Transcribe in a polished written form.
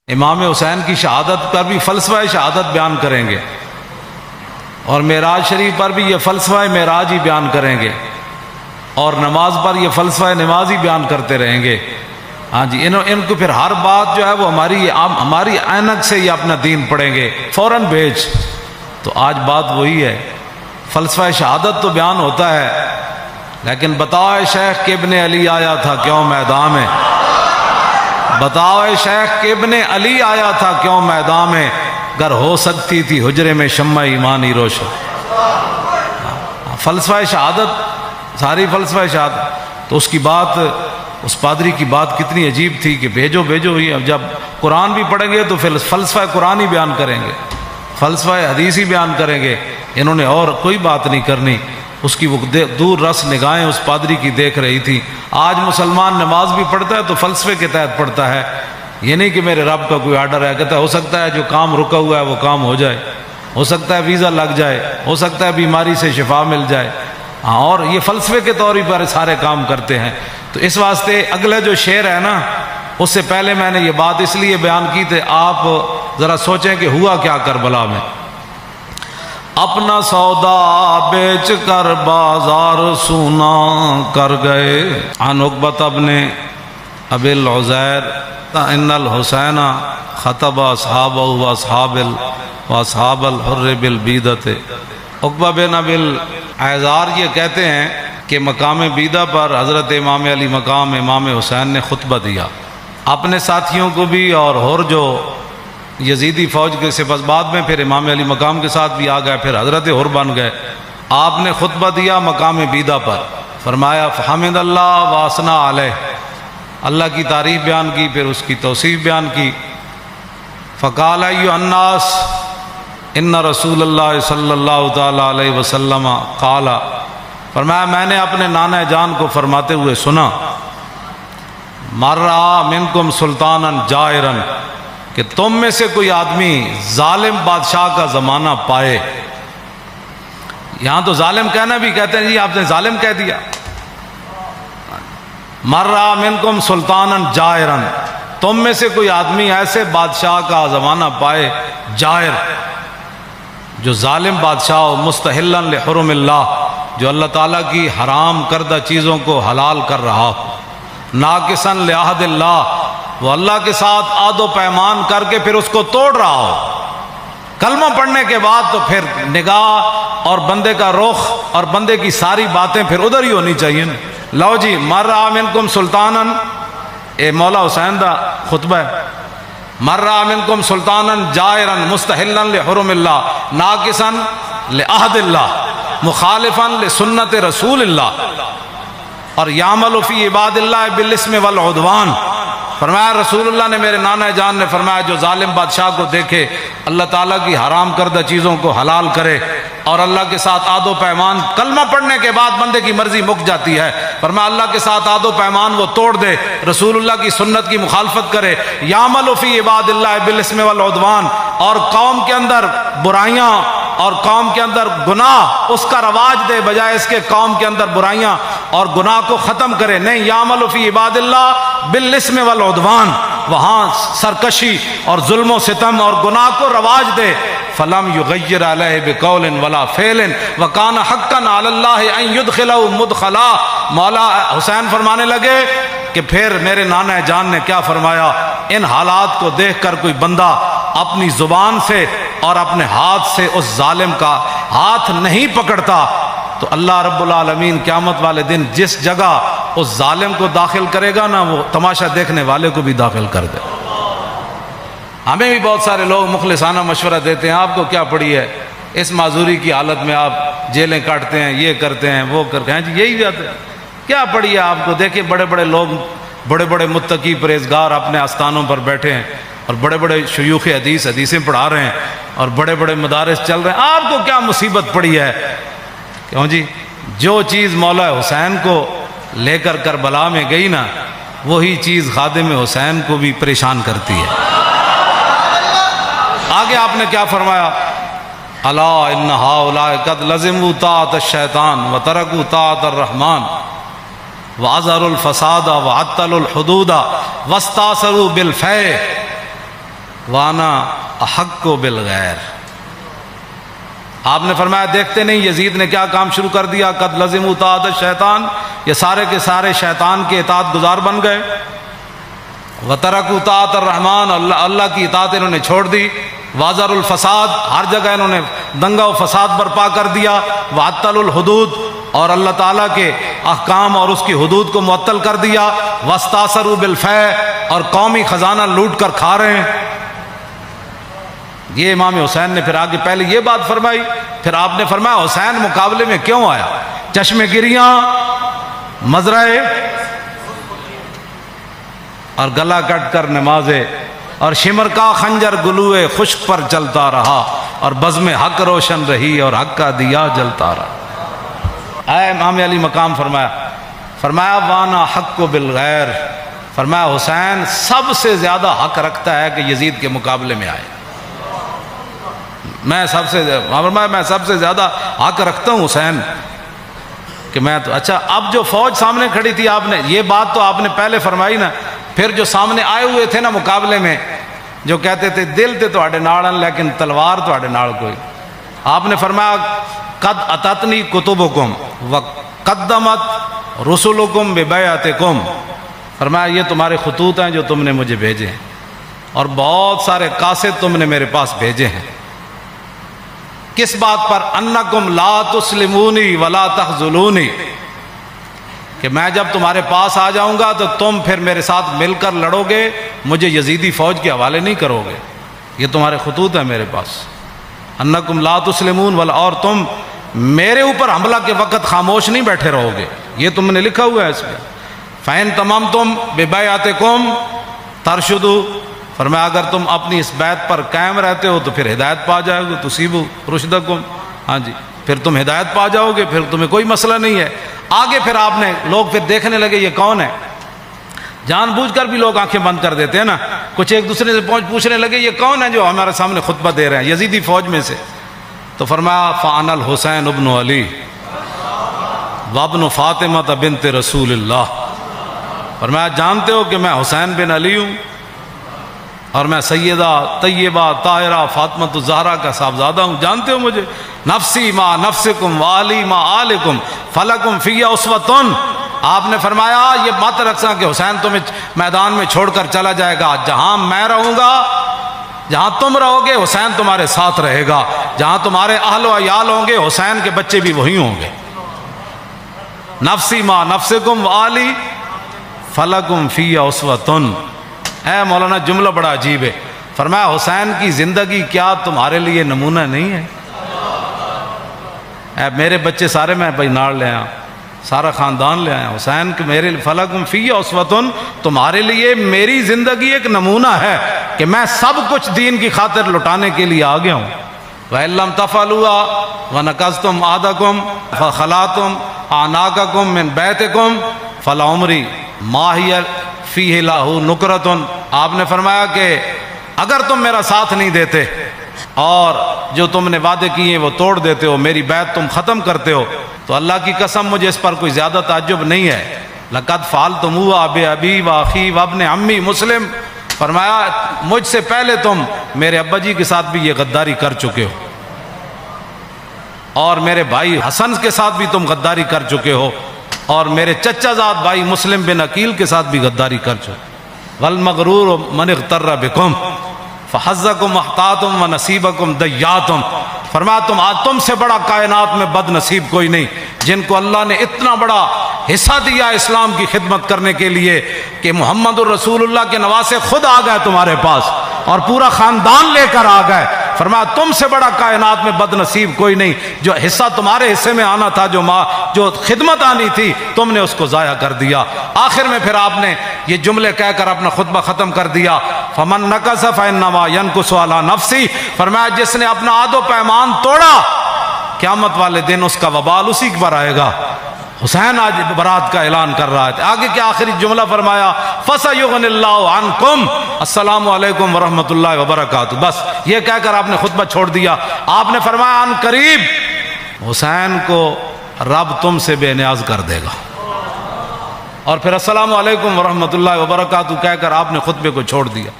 امام حسین کی شہادت پر بھی فلسفہ شہادت بیان کریں گے، اور معراج شریف پر بھی یہ فلسفہ معراج ہی بیان کریں گے، اور نماز پر یہ فلسفہ نماز ہی بیان کرتے رہیں گے۔ ہاں جی، ان کو پھر ہر بات جو ہے وہ ہماری عینک سے یہ اپنا دین پڑھیں گے، فوراً بھیج۔ تو آج بات وہی ہے، فلسفہ شہادت تو بیان ہوتا ہے، لیکن بتاؤ اے شیخ کہ ابن علی آیا تھا کیوں میدان میں، بتاؤ اے شیخ کہ ابن علی آیا تھا کیوں میدان میں، گر ہو سکتی تھی حجرے میں شمع ایمانی روشن۔ فلسفہ شہادت، ساری فلسفہ شہادت، تو اس کی بات، اس پادری کی بات کتنی عجیب تھی کہ بھیجو بھیجو، جب قرآن بھی پڑھیں گے تو پھر فلسفہ قرآن ہی بیان کریں گے، فلسفہ حدیث ہی بیان کریں گے، انہوں نے اور کوئی بات نہیں کرنی۔ اس کی وہ دور رس نگاہیں اس پادری کی دیکھ رہی تھی۔ آج مسلمان نماز بھی پڑھتا ہے تو فلسفے کے تحت پڑھتا ہے، یہ نہیں کہ میرے رب کا کوئی آرڈر ہے، کہتا ہے ہو سکتا ہے جو کام رکا ہوا ہے وہ کام ہو جائے، ہو سکتا ہے ویزا لگ جائے، ہو سکتا ہے بیماری سے شفا مل جائے، ہاں، اور یہ فلسفے کے طور پر سارے کام کرتے ہیں۔ تو اس واسطے اگلا جو شعر ہے نا، اس سے پہلے میں نے یہ بات اس لیے بیان کی تھی، آپ ذرا سوچیں کہ ہوا کیا کربلا میں۔ اپنا سودا بیچ کر بازار سونا کر گئے، عن عقبۃ ابن ابی العزیر ان الحسین خطب اصحابہ واصحاب الحر بالبیدۃ۔ عقبہ بن ابی العزیر یہ کہتے ہیں کہ مقام بیدہ پر حضرت امام علی مقام امام حسین نے خطبہ دیا، اپنے ساتھیوں کو بھی، اور حر جو یزیدی فوج کے سے بعد میں پھر امام علی مقام کے ساتھ بھی آ گئے، پھر حضرت حر بن گئے۔ آپ نے خطبہ دیا مقام بیدہ پر، فرمایا فحمد اللہ واسنا علیہ، اللہ کی تعریف بیان کی، پھر اس کی توصیف بیان کی۔ فقال ایھا الناس ان رسول اللہ صلی اللہ تعالی علیہ وسلم قال، فرمایا میں نے اپنے نانا جان کو فرماتے ہوئے سنا، مر رہا منکم سلطانا جائرا، کہ تم میں سے کوئی آدمی ظالم بادشاہ کا زمانہ پائے۔ یہاں تو ظالم کہنا بھی کہتے ہیں جی آپ نے ظالم کہہ دیا۔ مر رہا منکم سلطانا جائرا، تم میں سے کوئی آدمی ایسے بادشاہ کا زمانہ پائے، جائر جو ظالم بادشاہ ہو، مستحلا لحرم اللہ، جو اللہ تعالیٰ کی حرام کردہ چیزوں کو حلال کر رہا ہو، ناقصا لعہد اللہ، وہ اللہ کے ساتھ عہد و پیمان کر کے پھر اس کو توڑ رہا ہو۔ کلمہ پڑھنے کے بعد تو پھر نگاہ اور بندے کا رخ اور بندے کی ساری باتیں پھر ادھر ہی ہونی چاہیے نا۔ لو جی، مر رہا منکم سلطانا، اے مولا حسین دا خطبہ ہے، مر رہا منکم سلطانا جائرا مستحلا لحرم اللہ ناقصا لعہد اللہ مخالفا لسنت رسول اللہ، اور یعمل فی عباد اللہ بالاسم والعدوان۔ فرمایا رسول اللہ نے، میرے نانا جان نے فرمایا، جو ظالم بادشاہ کو دیکھے اللہ تعالیٰ کی حرام کردہ چیزوں کو حلال کرے اور اللہ کے ساتھ عہد و پیمان، کلمہ پڑھنے کے بعد بندے کی مرضی مک جاتی ہے، فرمایا اللہ کے ساتھ عہد و پیمان وہ توڑ دے، رسول اللہ کی سنت کی مخالفت کرے، یعمل فی عباد اللہ بالاسم والعدوان، اور قوم کے اندر برائیاں اور قوم کے اندر گناہ اس کا رواج دے، بجائے اس کے قوم کے اندر برائیاں اور گناہ کو ختم کرے، نہیں، یعمل فی عباد اللہ بالاسم والعدوان، وہاں سرکشی اور ظلم و ستم اور گناہ کو رواج دے۔ فلم یغیر علیہ بقول ولا فعل وکان حقا علی اللہ ان یدخلہ مدخلا۔ مولا حسین فرمانے لگے کہ پھر میرے نانا جان نے کیا فرمایا، ان حالات کو دیکھ کر کوئی بندہ اپنی زبان سے اور اپنے ہاتھ سے اس ظالم کا ہاتھ نہیں پکڑتا تو اللہ رب العالمین قیامت والے دن جس جگہ اس ظالم کو داخل کرے گا نا، وہ تماشا دیکھنے والے کو بھی داخل کر دے۔ ہمیں بھی بہت سارے لوگ مخلصانہ مشورہ دیتے ہیں، آپ کو کیا پڑی ہے، اس معذوری کی حالت میں آپ جیلیں کاٹتے ہیں، یہ کرتے ہیں، وہ کرتے ہیں، جی یہی بات ہے، کیا پڑی ہے آپ کو؟ دیکھیں بڑے بڑے لوگ، بڑے بڑے متقی پرہیزگار اپنے آستانوں پر بیٹھے ہیں، اور بڑے بڑے شیوخ حدیث حدیثیں پڑھا رہے ہیں، اور بڑے بڑے مدارس چل رہے ہیں، آپ کو کیا مصیبت پڑی ہے؟ کیوں جی؟ جو چیز مولا حسین کو لے کر کربلا میں گئی نا، وہی چیز خادم حسین کو بھی پریشان کرتی ہے۔ آگے آپ نے کیا فرمایا؟ الا ان ہؤلاء قد لزموا طاعۃ الشیطان وترکوا طاعۃ الرحمن واظہروا الفساد وعطلوا الحدود واستاثروا بالفیء۔ وانا احق بالغیر. آپ نے فرمایا دیکھتے نہیں یزید نے کیا کام شروع کر دیا. قد لزموا طاعت الشیطان، یہ سارے کے سارے شیطان کے اطاعت گزار بن گئے. وترکوا طاعت الرحمن، اللہ کی اطاعت انہوں نے چھوڑ دی. وازر الفساد، ہر جگہ انہوں نے دنگا و فساد برپا کر دیا. وعطل الحدود، اور اللہ تعالیٰ کے احکام اور اس کی حدود کو معطل کر دیا. واستاثروا بالفیء، اور قومی خزانہ لوٹ کر کھا رہے ہیں. یہ امام حسین نے پھر آگے پہلے یہ بات فرمائی، پھر آپ نے فرمایا حسین مقابلے میں کیوں آیا؟ چشم گریاں، مزرعے اور گلا کٹ کر نمازے، اور شمر کا خنجر گلوئے خشک پر چلتا رہا، اور بزم حق روشن رہی اور حق کا دیا جلتا رہا. اے امام علی مقام فرمایا وانا حق بالغیر، فرمایا حسین سب سے زیادہ حق رکھتا ہے کہ یزید کے مقابلے میں آئے. میں سب سے زیادہ حق رکھتا ہوں حسین کہ میں تو. اچھا اب جو فوج سامنے کھڑی تھی، آپ نے یہ بات تو آپ نے پہلے فرمائی نا. پھر جو سامنے آئے ہوئے تھے نا مقابلے میں، جو کہتے تھے دل تے تواڈے نال لیکن تلوار تواڈے نال کوئی. آپ نے فرمایا قد اتتنی کتبکم وقدمت رسلکم ببیعتکم، فرمایا یہ تمہارے خطوط ہیں جو تم نے مجھے بھیجے ہیں، اور بہت سارے قاصد تم نے میرے پاس بھیجے ہیں. کس بات پر؟ انکم لا تسلمونی ولا تخذلونی، کہ میں جب تمہارے پاس آ جاؤں گا تو تم پھر میرے ساتھ مل کر لڑو گے، مجھے یزیدی فوج کے حوالے نہیں کرو گے. یہ تمہارے خطوط ہیں میرے پاس. انکم لا تسلمون ولا، اور تم میرے اوپر حملہ کے وقت خاموش نہیں بیٹھے رہو گے، یہ تم نے لکھا ہوا ہے اس میں. فین تممتم ببیعتکم ترشدوا، فرمایا اگر تم اپنی اس بیعت پر قائم رہتے ہو تو پھر ہدایت پا جاؤ گے. تصیبوا رشدکم، ہاں جی پھر تم ہدایت پا جاؤ گے، پھر تمہیں کوئی مسئلہ نہیں ہے. آگے پھر آپ نے لوگ پھر دیکھنے لگے یہ کون ہے. جان بوجھ کر بھی لوگ آنکھیں بند کر دیتے ہیں نا. کچھ ایک دوسرے سے پوچھنے لگے یہ کون ہے جو ہمارے سامنے خطبہ دے رہے ہیں یزیدی فوج میں سے. تو فرمایا فانا الحسین ابن علی وابن فاطمہ بنت رسول اللہ، فرمایا جانتے ہو کہ میں حسین بن علی ہوں، اور میں سیدہ طیبہ طاہرہ فاطمہ الزہرا کا صاحبزادہ ہوں. جانتے ہو مجھے؟ نفسی ما نفسکم والی ما آلکم فلکم فی اسوۃ. آپ نے فرمایا یہ مت رکھنا کہ حسین تمہیں میدان میں چھوڑ کر چلا جائے گا. جہاں میں رہوں گا، جہاں تم رہو گے، حسین تمہارے ساتھ رہے گا. جہاں تمہارے اہل و عیال ہوں گے، حسین کے بچے بھی وہی ہوں گے. نفسی ما نفسکم والی فلکم فی اسوۃ. اے مولانا جملہ بڑا عجیب ہے. فرمایا حسین کی زندگی کیا تمہارے لیے نمونہ نہیں ہے؟ اے میرے بچے سارے میں بھائی ناڑ لے آیا، سارا خاندان لے آیا. حسین کے میرے فلکم فی اسوۃ، تمہارے لیے میری زندگی ایک نمونہ ہے کہ میں سب کچھ دین کی خاطر لٹانے کے لیے آ گیا ہوں. وَإِن لَّمْ تَفْعَلُوا وَنَكَثْتُمْ عَهْدَكُمْ فَخَلَعْتُمْ أَعْنَاقَكُمْ مِنْ بَيْتِكُمْ فَلَعُمْرِي مَا هِيَ فِيهِ لَهُ نُكْرَةٌ. آپ نے فرمایا کہ اگر تم میرا ساتھ نہیں دیتے اور جو تم نے وعدے کیے ہیں وہ توڑ دیتے ہو، میری بیعت تم ختم کرتے ہو، تو اللہ کی قسم مجھے اس پر کوئی زیادہ تعجب نہیں ہے. لَقَدْ فَعَلْتُمُوهَا بِأَبِي وَأَخِي وَابْنِ عَمِّي مسلم، فرمایا مجھ سے پہلے تم میرے ابا جی کے ساتھ بھی یہ غداری کر چکے ہو، اور میرے بھائی حسن کے ساتھ بھی تم غداری کر چکے ہو، اور میرے چچا زاد بھائی مسلم بن عقیل کے ساتھ بھی غداری کر چکے. وَالْمَغْرُورُ مَنِ اغْتَرَّ بِكُمْ فَحَظَّكُمْ أَحْطَاءَتُمْ وَنَصِيبَكُمْ دَيَّاتُمْ. فرمایا تم سے بڑا کائنات میں بد نصیب کوئی نہیں، جن کو اللہ نے اتنا بڑا حصہ دیا اسلام کی خدمت کرنے کے لیے کہ محمد الرسول اللہ کے نواسے خود آ گئے تمہارے پاس اور پورا خاندان لے کر آ گئے. فرمایا تم سے بڑا کائنات میں بد نصیب کوئی نہیں. جو حصہ تمہارے حصے میں آنا تھا، جو خدمت آنی تھی، تم نے اس کو ضائع کر دیا. آخر میں پھر آپ نے یہ جملے کہہ کر اپنا خطبہ ختم کر دیا. فمن نکث فانما ينکث علی نفسی، فرمایا جس نے اپنا عہد و پیمان توڑا، قیامت والے دن اس کا وبال اسی پر آئے گا. حسین آج برات کا اعلان کر رہا ہے. آگے کیا آخری جملہ فرمایا؟ فَسَيُغْنِ اللَّهُ عَنْكُمْ السلام علیکم ورحمۃ اللہ وبرکاتہ. بس یہ کہہ کر آپ نے خطبہ چھوڑ دیا. آپ نے فرمایا ان قریب حسین کو رب تم سے بے نیاز کر دے گا. اور پھر السلام علیکم ورحمۃ اللہ وبرکاتہ کہہ کر آپ نے خطبے کو چھوڑ دیا.